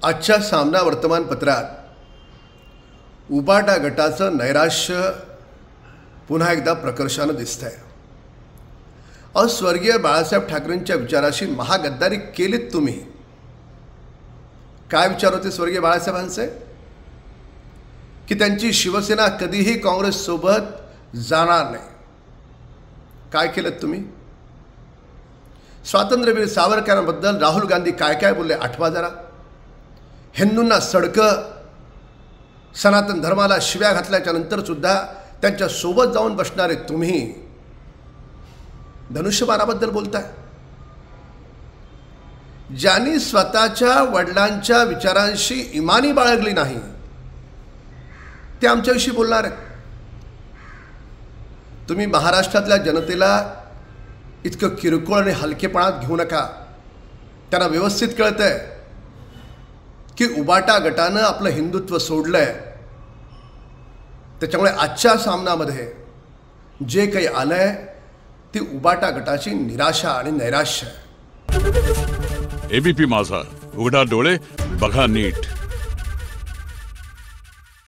आजच्या सामना वर्तमानपत्रात उबाटा गटाचं नैराश्य पुन्हा एकदा प्रकर्षानं दिसतंय। स्वर्गीय बाळासाहेब ठाकरेंच्या विचाराशी महागद्दारी केलीत तुम्ही। काय विचार होते स्वर्गीय बाळासाहेबांचे की त्यांची शिवसेना कधीही काँग्रेस सोबत जाणार नाही। काय केलं तुम्ही? स्वातंत्र्यवीर सावरकरांबद्दल राहुल गांधी काय काय बोलले आठवा जरा। हिंदूंना सडकं, सनातन धर्माला शिव्या घातल्याच्या नंतर सुद्धा त्यांच्या सोबत जाऊन बसणारे तुम्ही धनुष्यबाणाबद्दल बोलताय। ज्यांनी स्वतःच्या वडिलांच्या विचारांशी इमानी बाळगली नाही ते आमच्याविषयी बोलणार आहेत। तुम्ही महाराष्ट्रातल्या जनतेला इतकं किरकोळ आणि हलकेपणात घेऊ नका। त्यांना व्यवस्थित कळतंय की उबाटा गटानं आपलं हिंदुत्व सोडलंय। त्याच्यामुळे आजच्या सामनामध्ये जे काही आलंय ती उबाटा गटाची निराशा आणि नैराश्य आहे। एबीपी माझा, उघडा डोळे बघा नीट।